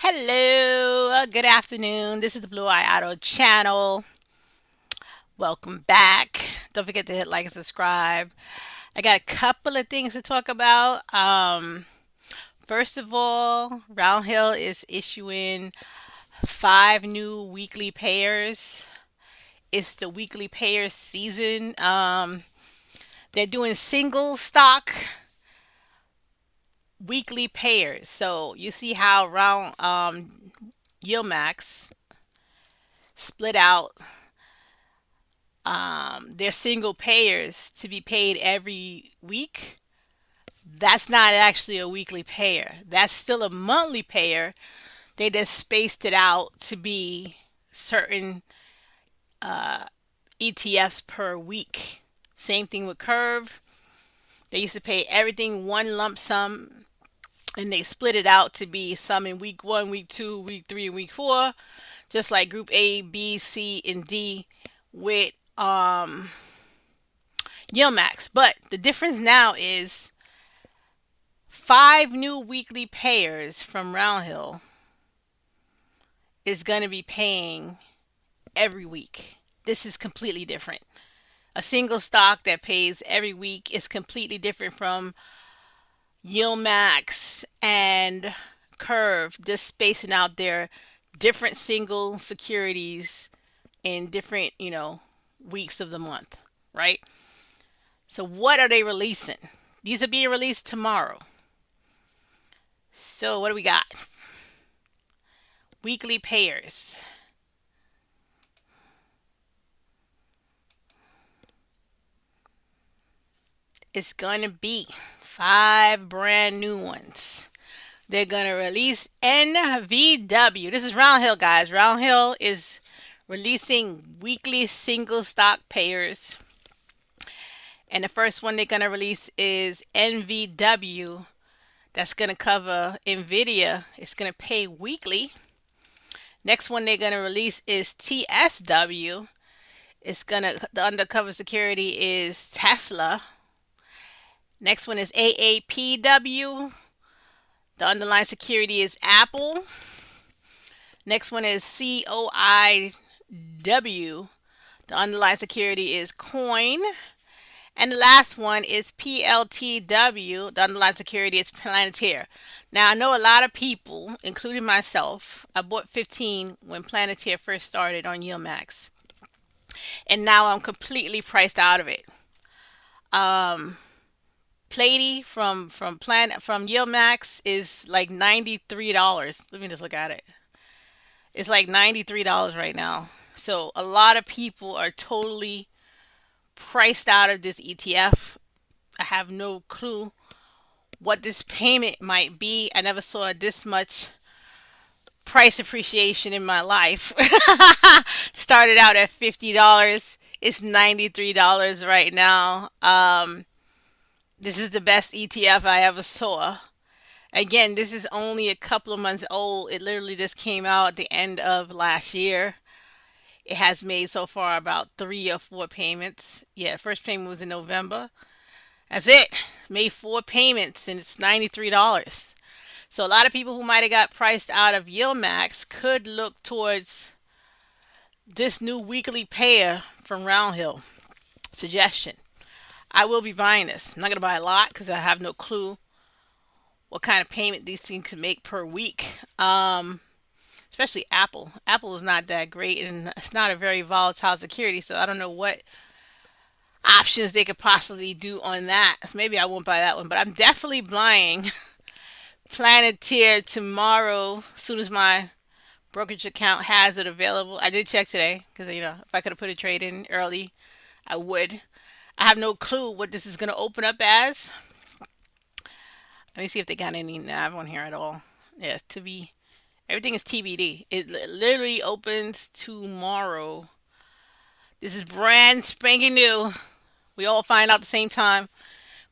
Hello, good afternoon. This is the Bluayado channel. Welcome back. Don't forget to hit like and subscribe. I got a couple of things to talk about. First of all, Roundhill is issuing 5 new weekly payers. It's the weekly payers season. They're doing single stock weekly payers. So you see how round Yield Max split out they're single payers to be paid every week. That's not actually a weekly payer. That's still a monthly payer. They just spaced it out to be certain ETFs per week. Same thing with Curve. They used to pay everything one lump sum, and they split it out to be some in week one, week two, week three, and week four, just like Group A, B, C, and D with Yield Max. But the difference now is 5 new weekly payers from Roundhill is going to be paying every week. This is completely different. A single stock that pays every week is completely different from Yield Max and Curve, just spacing out their different single securities in different, weeks of the month, right? So, what are they releasing? These are being released tomorrow. So, what do we got? Weekly payers. It's going to be 5 brand new ones. They're going to release NVW. This is Roundhill, guys. Roundhill is releasing weekly single stock payers. And the first one they're going to release is NVW. That's going to cover NVIDIA. It's going to pay weekly. Next one they're going to release is TSW. The undercover security is Tesla. Next one is AAPW. The underlying security is Apple. Next one is COIW. The underlying security is Coin. And the last one is PLTW. The underlying security is Planeteer. Now, I know a lot of people, including myself, I bought 15 when Planeteer first started on Yield Max. And now I'm completely priced out of it. Plady from Yield Max is like $93. Let me just look at it. It's like $93 right now. So a lot of people are totally priced out of this ETF. I have no clue what this payment might be. I never saw this much price appreciation in my life. Started out at $50. It's $93 right now. This is the best ETF I ever saw. Again, this is only a couple of months old. It literally just came out at the end of last year. It has made so far about 3 or 4 payments. Yeah, first payment was in November. That's it. Made 4 payments and it's $93. So a lot of people who might have got priced out of Yield Max could look towards this new weekly payer from Roundhill. Suggestion. I will be buying this. I'm not going to buy a lot because I have no clue what kind of payment these things can make per week. Especially Apple. Apple is not that great and it's not a very volatile security, so I don't know what options they could possibly do on that. So maybe I won't buy that one, but I'm definitely buying Planeteer tomorrow as soon as my brokerage account has it available. I did check today because if I could have put a trade in early, I would. I have no clue what this is going to open up as. Let me see if they got any nav on here at all. Yes, to be everything is TBD. It literally opens tomorrow. This is brand spanking new. We all find out at the same time.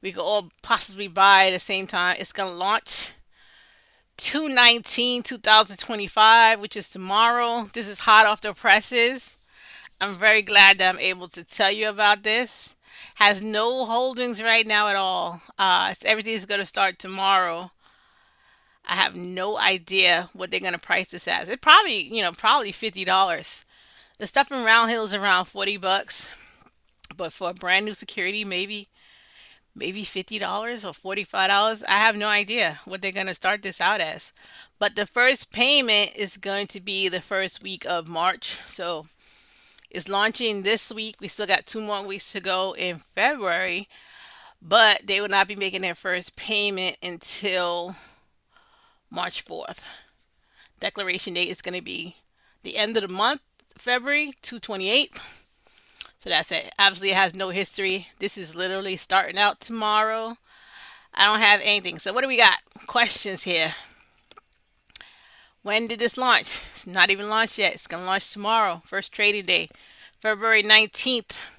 We could all possibly buy at the same time. It's gonna launch 2/19/2025, which is tomorrow. This is hot off the presses. I'm very glad that I'm able to tell you about this. Has no holdings right now at all. Everything is going to start tomorrow. I have no idea what they're gonna price this as. It probably, probably $50. The stuff in Roundhill is around $40, but for a brand new security, maybe $50 or $45. I have no idea what they're gonna start this out as. But the first payment is going to be the first week of March. So it's launching this week. We still got 2 more weeks to go in February, but they will not be making their first payment until March 4th. Declaration date is going to be the end of the month, February 2/28th. So that's it. Obviously, it has no history. This is literally starting out tomorrow. I don't have anything. So what do we got? Questions here. When did this launch? It's not even launched yet. It's going to launch tomorrow. First trading day, February 19th.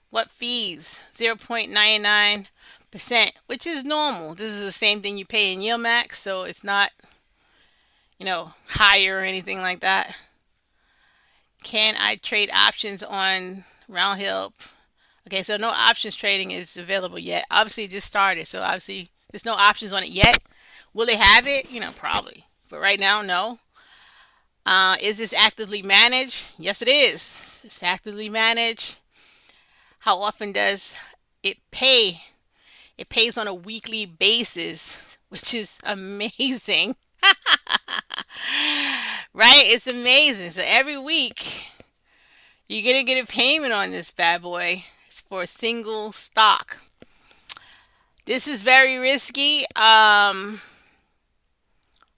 What fees? 0.99%, which is normal. This is the same thing you pay in Yield Max, so it's not, higher or anything like that. Can I trade options on Roundhill? Okay, so no options trading is available yet. Obviously, it just started, so obviously there's no options on it yet. Will they have it? Probably. But right now, no. Is this actively managed? Yes, it is. It's actively managed. How often does it pay? It pays on a weekly basis, which is amazing. Right? It's amazing. So every week you're going to get a payment on this bad boy. It's for a single stock. This is very risky.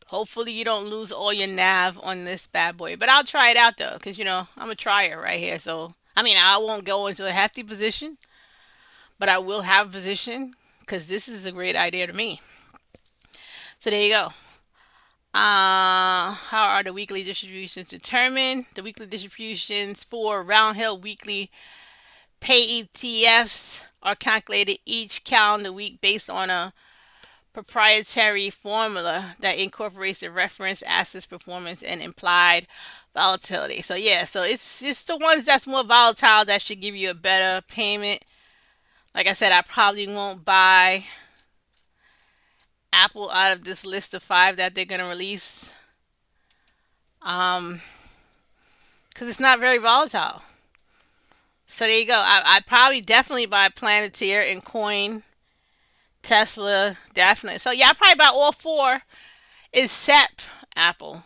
Hopefully you don't lose all your nav on this bad boy. But I'll try it out though, because I'm a trier right here. So I won't go into a hefty position, but I will have a position because this is a great idea to me. So there you go. How are the weekly distributions determined? The weekly distributions for Roundhill Weekly Pay ETFs are calculated each calendar week based on a proprietary formula that incorporates the reference assets performance and implied volatility. So yeah, so it's the ones that's more volatile that should give you a better payment. Like I said, I probably won't buy Apple out of this list of 5 that they're gonna release, because it's not very volatile. So there you go. I'd probably definitely buy Planeteer and Coin, Tesla, definitely. So yeah, I probably buy all 4 except Apple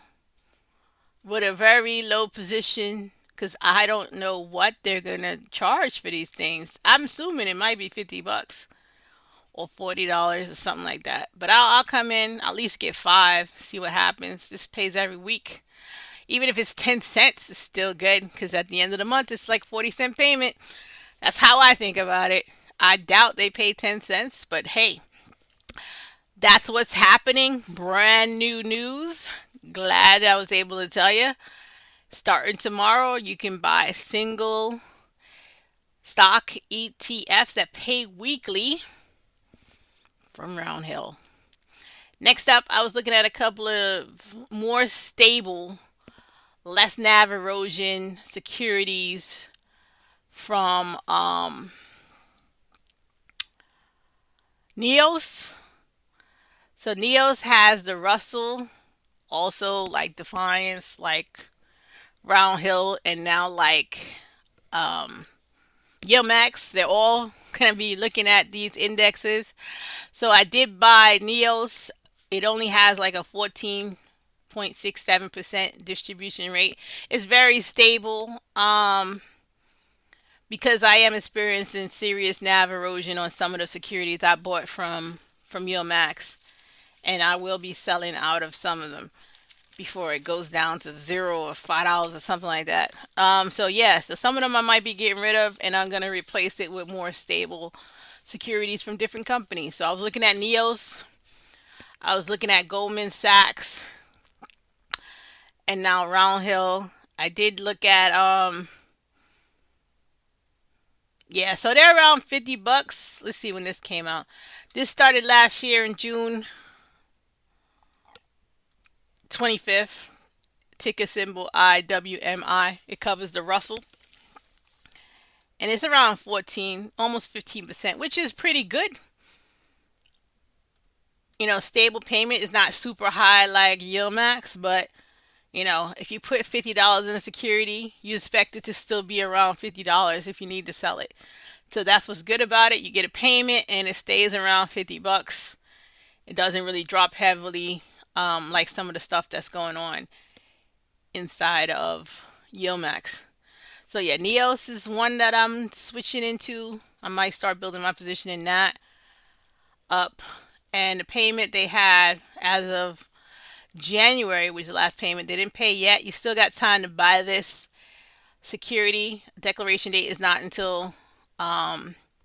with a very low position because I don't know what they're gonna charge for these things. I'm assuming it might be $50 or $40 or something like that. But I'll come in, I'll at least get 5, see what happens. This pays every week. Even if it's 10 cents, it's still good because at the end of the month, it's like 40-cent payment. That's how I think about it. I doubt they pay 10 cents, but hey, that's what's happening. Brand new news. Glad I was able to tell you. Starting tomorrow, you can buy single stock ETFs that pay weekly from Roundhill. Next up, I was looking at a couple of more stable, less nav erosion securities from NEOS. So NEOS has the Russell, also like Defiance, like Roundhill, and now like Yield Max. They're all going to be looking at these indexes. So I did buy NEOS. It only has like a 14.67% distribution rate. It's very stable. Because I am experiencing serious nav erosion on some of the securities I bought from Yield Max, and I will be selling out of some of them before it goes down to 0 or $5 or something like that. So yeah, so some of them I might be getting rid of, and I'm gonna replace it with more stable securities from different companies. So I was looking at NEOS, I was looking at Goldman Sachs, and now Roundhill. I did look at yeah, so they're around $50. Let's see when this came out. This started last year in June 25th. Ticker symbol IWMI. It covers the Russell. And it's around 14, almost 15%, which is pretty good. stable payment is not super high like Yield Max, but if you put $50 in a security, you expect it to still be around $50 if you need to sell it. So that's what's good about it. You get a payment and it stays around $50. It doesn't really drop heavily, like some of the stuff that's going on inside of Yield Max. So yeah, NEOS is one that I'm switching into. I might start building my position in that up. And the payment they had as of January was the last payment. They didn't pay yet. You still got time to buy this security. Declaration date is not until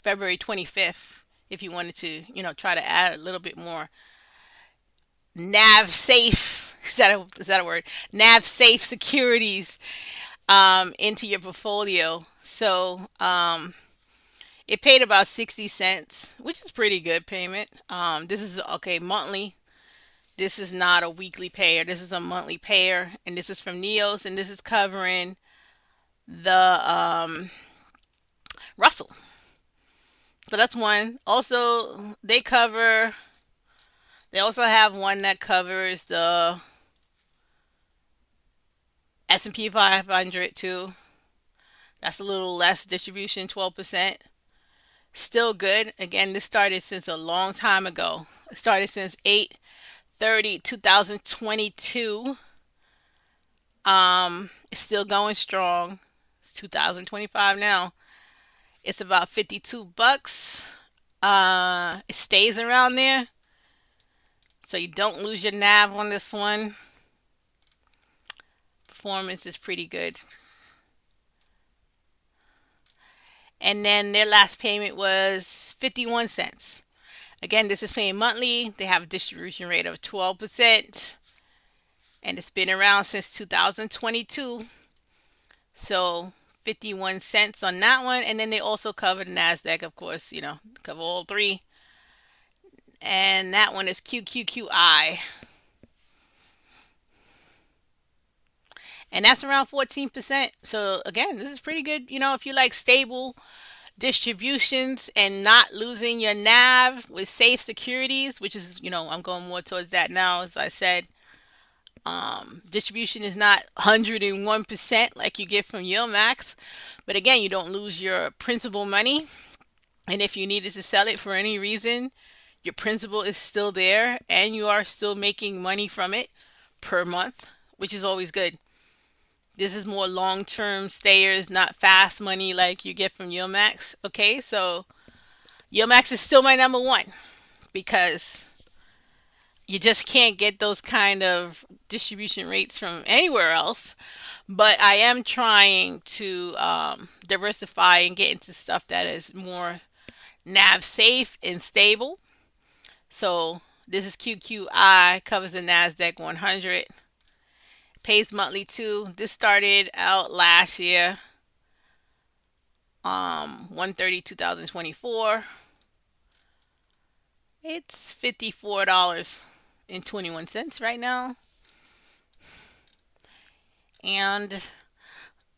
February 25th. If you wanted to, try to add a little bit more NAV safe. Is that a word? NAV safe securities into your portfolio. So it paid about 60 cents, which is pretty good payment. This is okay monthly. This is not a weekly payer. This is a monthly payer, and this is from NEOS, and this is covering the Russell. So that's one. Also, They also have one that covers the S&P 500 too. That's a little less distribution, 12%. Still good. Again, this started since a long time ago. It started since 8/30, 2022. It's still going strong. It's 2025 now. It's about $52. It stays around there, so you don't lose your NAV on this one. Performance is pretty good. And then their last payment was 51 cents. Again, this is paying monthly. They have a distribution rate of 12%, and it's been around since 2022. So 51 cents on that one. And then they also cover the NASDAQ, of course, cover all three. And that one is QQQI. And that's around 14%. So again, this is pretty good. If you like stable distributions and not losing your NAV with safe securities, which is, I'm going more towards that now. As I said, distribution is not 101% like you get from Yield Max, but again, you don't lose your principal money. And if you needed to sell it for any reason, your principal is still there and you are still making money from it per month, which is always good. This is more long-term stayers, not fast money like you get from Yield Max. Okay, so Yield Max is still my number one because you just can't get those kind of distribution rates from anywhere else. But I am trying to diversify and get into stuff that is more NAV safe and stable. So this is QQI, covers the NASDAQ 100. Pays monthly too. This started out last year, 1/30, 2024. It's $54.21 right now. And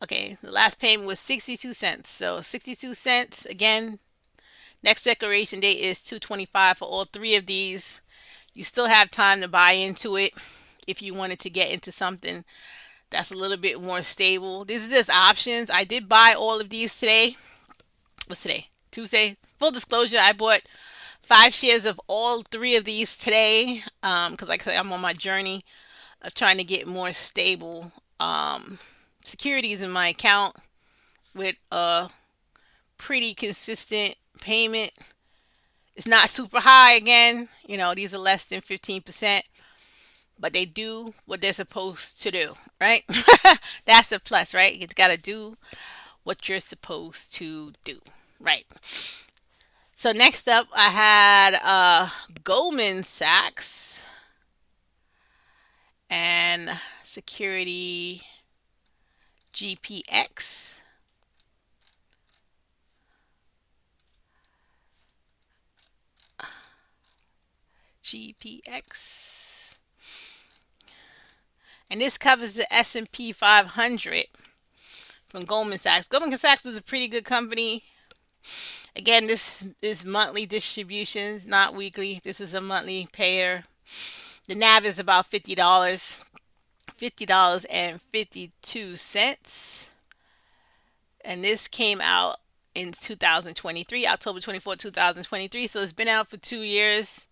okay, the last payment was 62 cents. So 62 cents again. Next declaration date is 2/25 for all three of these. You still have time to buy into it if you wanted to get into something that's a little bit more stable. This is just options. I did buy all of these today. What's today? Tuesday. Full disclosure, I bought 5 shares of all three of these today because like I said, I'm on my journey of trying to get more stable securities in my account with a pretty consistent payment. It's not super high again. These are less than 15%, but they do what they're supposed to do, right? That's a plus, right? You got to do what you're supposed to do, right? So next up, I had Goldman Sachs and security GPX. GPX. And this covers the S&P 500 from Goldman Sachs. Goldman Sachs was a pretty good company. Again, this is monthly distributions, not weekly. This is a monthly payer. The NAV is about $50, $50.52. And this came out in 2023, October 24th, 2023. So it's been out for 2 years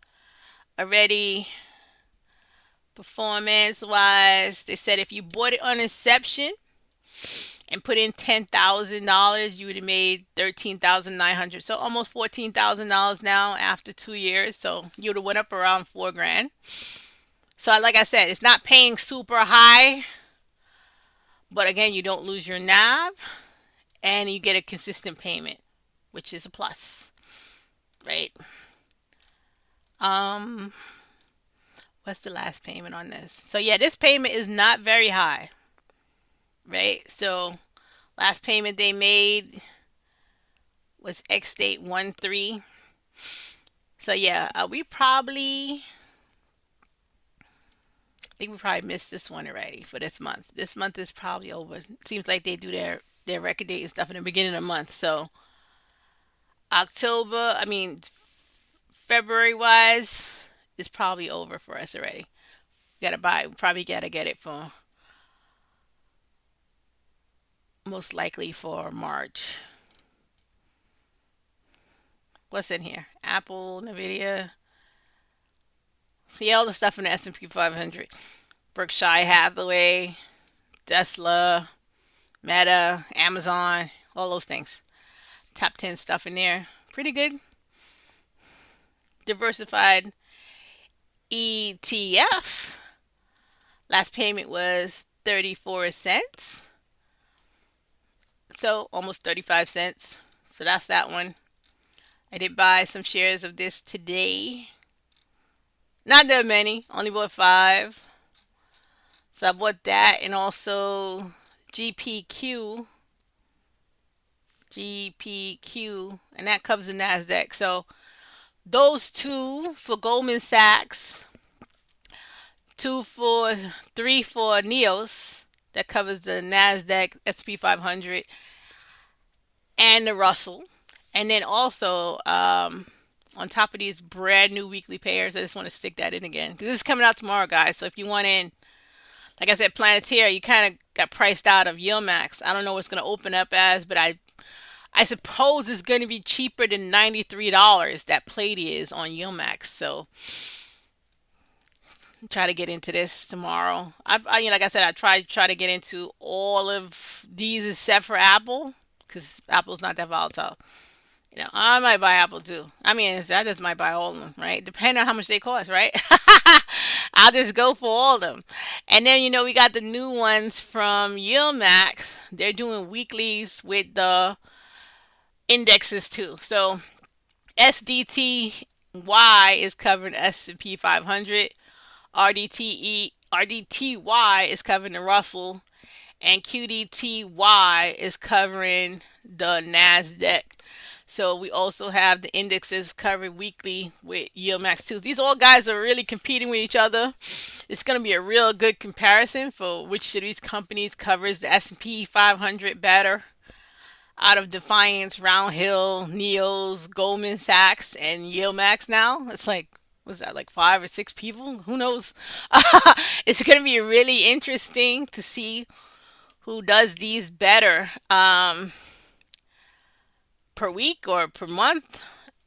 already. Performance wise, they said if you bought it on inception and put in $10,000, you would have made 13,900. So almost $14,000 now after 2 years. So you would have went up around 4 grand. So like I said, it's not paying super high, but again, you don't lose your NAV and you get a consistent payment, which is a plus, right? Um, what's the last payment on this? So yeah, this payment is not very high, right? So last payment they made was X date 1/3. So yeah, I think we probably missed this one already for this month. This month is probably over. Seems like they do their record date and stuff in the beginning of the month. So February wise is probably over for us already. We gotta buy. We probably gotta get it for most likely for March. What's in here? Apple, Nvidia. See all the stuff in the S&P 500. Berkshire Hathaway, Tesla, Meta, Amazon, all those things. Top 10 stuff in there. Pretty good. Diversified ETF. Last payment was 34 cents. So almost 35 cents. So that's that one. I did buy some shares of this today. Not that many, only bought five. So I bought that and also GPQ, GPQ, and that covers the NASDAQ. So those two for Goldman Sachs, three for NEOS, that covers the NASDAQ, SP 500, and the Russell. And then also, on top of these brand new weekly pairs, I just want to stick that in again. Because this is coming out tomorrow, guys. So if you want in, like I said, Planeteer, you kind of got priced out of Yield Max. I don't know what it's going to open up as, but I suppose it's going to be cheaper than $93 that Plady is on Yield Max. So try to get into this tomorrow. Like I said, I try to get into all of these except for Apple because Apple's not that volatile. I might buy Apple too. I just might buy all of them, right? Depending on how much they cost, right? I'll just go for all of them. And then, we got the new ones from Yield Max. They're doing weeklies with the indexes too. So SDTY is covering S&P 500. RDTY is covering the Russell. And QDTY is covering the NASDAQ. So we also have the indexes covered weekly with Yield Max too. These all guys are really competing with each other. It's going to be a real good comparison for which of these companies covers the S&P 500 better. Out of Defiance, Roundhill, NEOS, Goldman Sachs, and Yield Max now. It's like, was that like 5 or 6 people? Who knows? It's going to be really interesting to see who does these better. Per week or per month.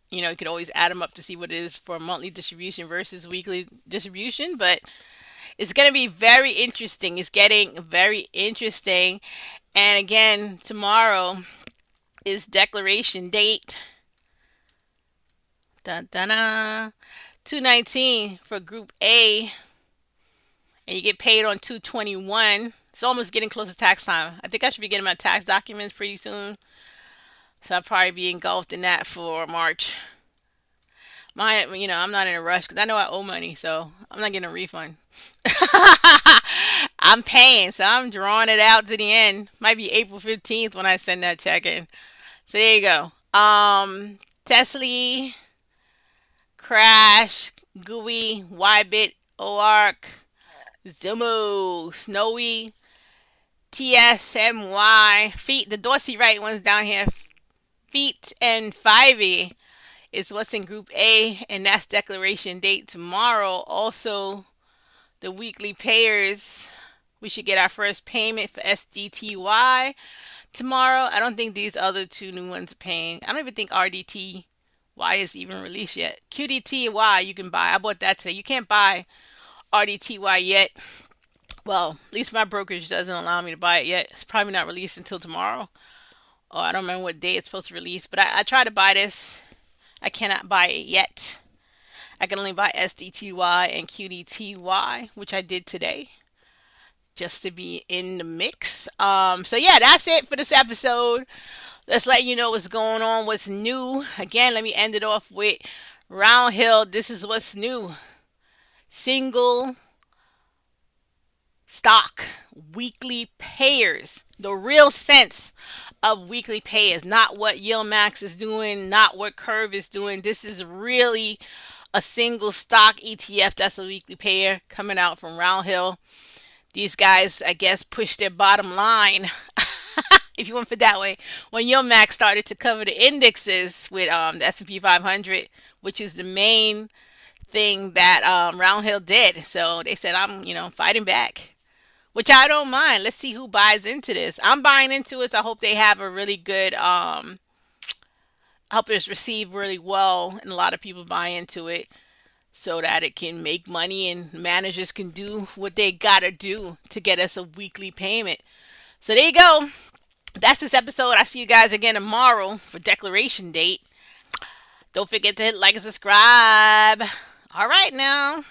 You could always add them up to see what it is for monthly distribution versus weekly distribution. But it's going to be very interesting. It's getting very interesting. And again, tomorrow is declaration date. Dun, dun, dun. 219 for Group A. And you get paid on 221. It's almost getting close to tax time. I think I should be getting my tax documents pretty soon. So I'll probably be engulfed in that for March. I'm not in a rush because I know I owe money, so I'm not getting a refund. I'm paying, so I'm drawing it out to the end. Might be April 15th when I send that check in. So there you go. Tesla, Crash, GUI, Ybit, OARC, Zimo, Snowy, TSMY, Feet. The Dorsey Wright one's down here. feet and 5e is what's in Group A, and that's declaration date tomorrow. Also, the weekly payers, we should get our first payment for SDTY tomorrow. I don't think these other two new ones are paying. I don't even think RDTY is even released yet. QDTY you can buy. I bought that today. You can't buy RDTY yet. Well, at least my brokerage doesn't allow me to buy it yet. It's probably not released until tomorrow. Or I don't remember what day it's supposed to release. But I tried to buy this. I cannot buy it yet. I can only buy SDTY and QDTY, which I did today, just to be in the mix. So yeah, that's it for this episode. Let's let you know what's going on, what's new. Again, let me end it off with Roundhill. This is what's new. Single stock weekly payers. The real sense of weekly payers, not what Yield Max is doing, not what Curve is doing. This is really a single stock ETF that's a weekly payer coming out from Roundhill. These guys, I guess, push their bottom line, if you want to put it that way, when Yield Max started to cover the indexes with the S&P 500, which is the main thing that Roundhill did. So they said, I'm, fighting back, which I don't mind. Let's see who buys into this. I'm buying into it. So I hope they have a really good, hope it's received really well, and a lot of people buy into it so that it can make money and managers can do what they gotta do to get us a weekly payment. So there you go. That's this episode. I see you guys again tomorrow for declaration date. Don't forget to hit like and subscribe. All right now.